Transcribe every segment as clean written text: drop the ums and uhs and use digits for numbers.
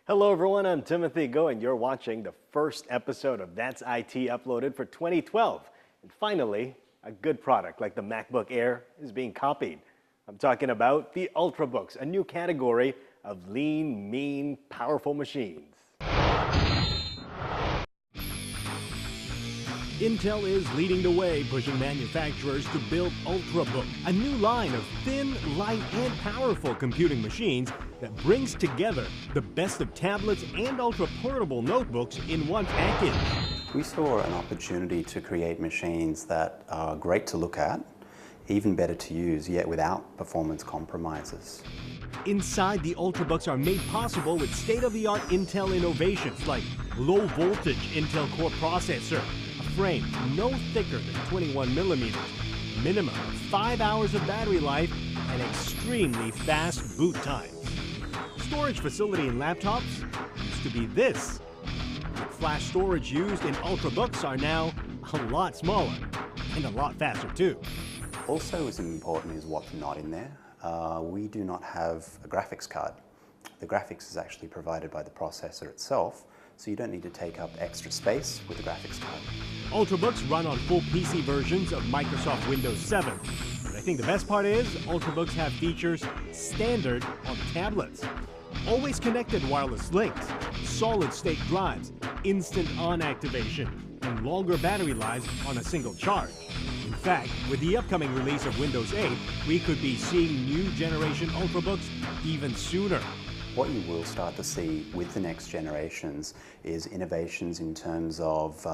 Hello everyone, I'm Timothy Go and you're watching the first episode of That's IT uploaded for 2012. And finally, a good product like the MacBook Air is being copied. I'm talking about the Ultrabooks, a new category of lean, mean, powerful machines. Intel is leading the way, pushing manufacturers to build Ultrabook, a new line of thin, light, and powerful computing machines that brings together the best of tablets and ultra-portable notebooks in one package. We saw an opportunity to create machines that are great to look at, even better to use, yet without performance compromises. Inside, the Ultrabooks are made possible with state-of-the-art Intel innovations like low-voltage Intel Core processor, frame no thicker than 21 millimeters, minimum of 5 hours of battery life, and extremely fast boot times. Storage facility in laptops used to be this. The flash storage used in Ultrabooks are now a lot smaller and a lot faster too. Also as important is what's not in there. We do not have a graphics card. The graphics is actually provided by the processor itself, so you don't need to take up extra space with the graphics card. Ultrabooks run on full PC versions of Microsoft Windows 7. But I think the best part is Ultrabooks have features standard on tablets. Always connected wireless links, solid-state drives, instant on activation, and longer battery lives on a single charge. In fact, with the upcoming release of Windows 8, we could be seeing new generation Ultrabooks even sooner. What you will start to see with the next generations is innovations in terms of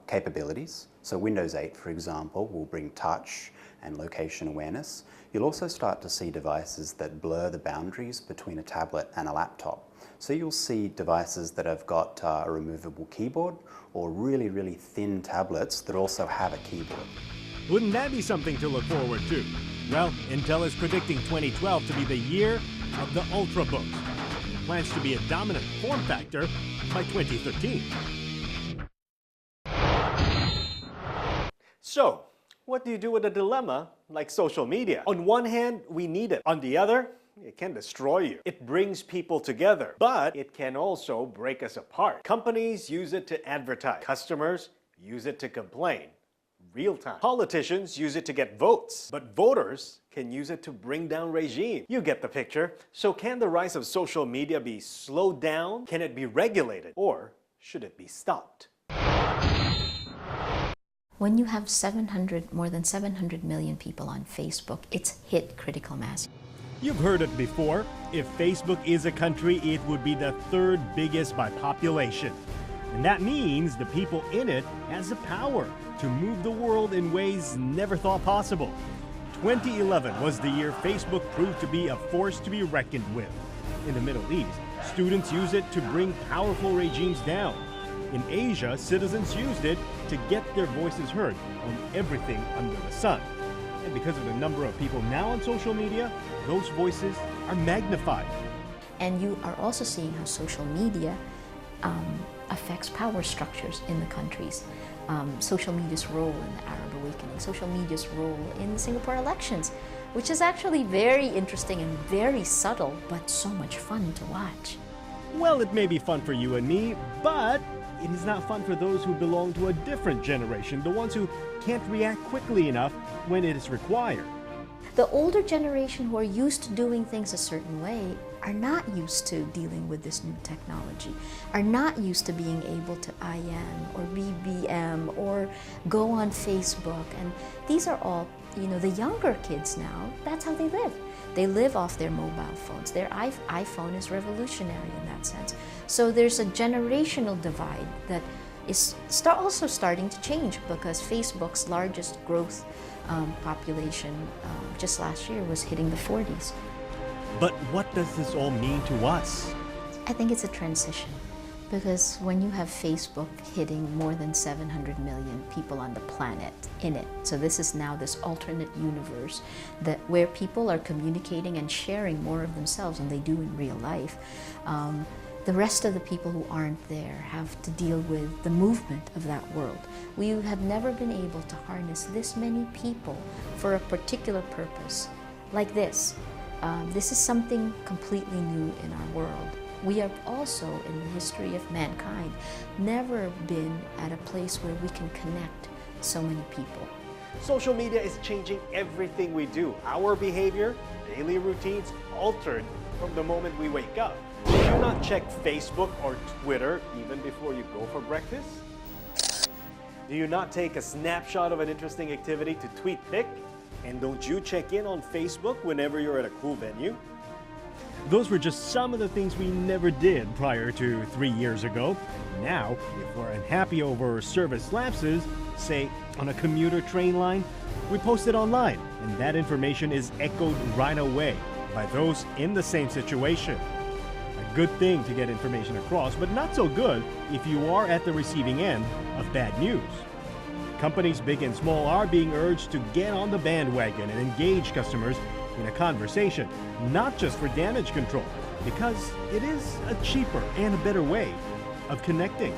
capabilities. So Windows 8, for example, will bring touch and location awareness. You'll also start to see devices that blur the boundaries between a tablet and a laptop. So you'll see devices that have got a removable keyboard or really, really thin tablets that also have a keyboard. Wouldn't that be something to look forward to? Well, Intel is predicting 2012 to be the year of the Ultrabook. It plans to be a dominant form factor by 2013. So, what do you do with a dilemma like social media? On one hand, we need it. On the other, it can destroy you. It brings people together, but it can also break us apart. Companies use it to advertise. Customers use it to complain. Real time. Politicians use it to get votes, but voters can use it to bring down regime. You get the picture. So can the rise of social media be slowed down? Can it be regulated? Or should it be stopped? When you have more than 700 million people on Facebook, it's hit critical mass. You've heard it before. If Facebook is a country, it would be the third biggest by population. And that means the people in it has the power to move the world in ways never thought possible. 2011 was the year Facebook proved to be a force to be reckoned with. In the Middle East, students use it to bring powerful regimes down. In Asia, citizens used it to get their voices heard on everything under the sun. And because of the number of people now on social media, those voices are magnified. And you are also seeing how social media affects power structures in the countries. Social media's role in the Arab awakening, social media's role in the Singapore elections, which is actually very interesting and very subtle, but so much fun to watch. Well, it may be fun for you and me, but it is not fun for those who belong to a different generation, the ones who can't react quickly enough when it is required. The older generation who are used to doing things a certain way are not used to dealing with this new technology, are not used to being able to IM or BBM or go on Facebook. And these are all, the younger kids now, that's how they live. They live off their mobile phones. Their iPhone is revolutionary in that sense. So there's a generational divide that is also starting to change because Facebook's largest growth population just last year was hitting the 40s. But what does this all mean to us? I think it's a transition because when you have Facebook hitting more than 700 million people on the planet in it, so this is now this alternate universe where people are communicating and sharing more of themselves than they do in real life. The rest of the people who aren't there have to deal with the movement of that world. We have never been able to harness this many people for a particular purpose like this. This is something completely new in our world. We have also, in the history of mankind, never been at a place where we can connect so many people. Social media is changing everything we do. Our behavior, daily routines, altered from the moment we wake up. Do you not check Facebook or Twitter even before you go for breakfast? Do you not take a snapshot of an interesting activity to tweet pic? And don't you check in on Facebook whenever you're at a cool venue? Those were just some of the things we never did prior to 3 years ago. Now, if we're unhappy over service lapses, say on a commuter train line, we post it online, and that information is echoed right away by those in the same situation. A good thing to get information across, but not so good if you are at the receiving end of bad news. Companies big and small are being urged to get on the bandwagon and engage customers in a conversation, not just for damage control, because it is a cheaper and a better way of connecting.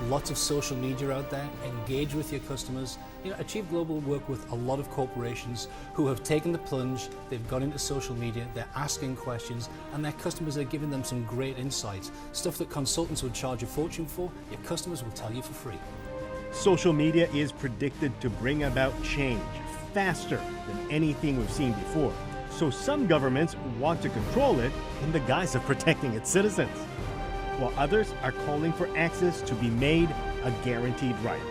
Lots of social media out there. Engage with your customers. Achieve Global work with a lot of corporations who have taken the plunge. They've gone into social media. They're asking questions, and their customers are giving them some great insights. Stuff that consultants would charge a fortune for, your customers will tell you for free. Social media is predicted to bring about change faster than anything we've seen before. So some governments want to control it in the guise of protecting its citizens, while others are calling for access to be made a guaranteed right.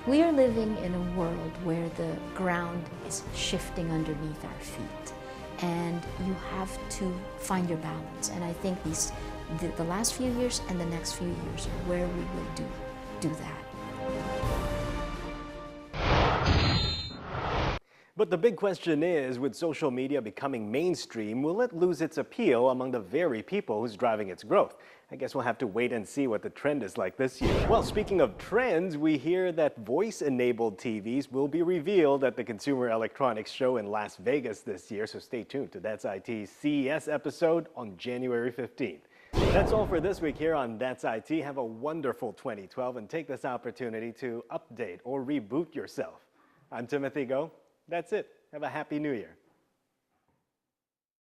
We are living in a world where the ground is shifting underneath our feet, and you have to find your balance. And I think the last few years and the next few years are where we will do that. But the big question is, with social media becoming mainstream, will it lose its appeal among the very people who's driving its growth? I guess we'll have to wait and see what the trend is like this year. Well, speaking of trends, we hear that voice-enabled TVs will be revealed at the Consumer Electronics Show in Las Vegas this year, so stay tuned to That's IT's CES episode on January 15th. That's all for this week here on That's IT. Have a wonderful 2012 and take this opportunity to update or reboot yourself. I'm Timothy Go. That's it. Have a happy new year.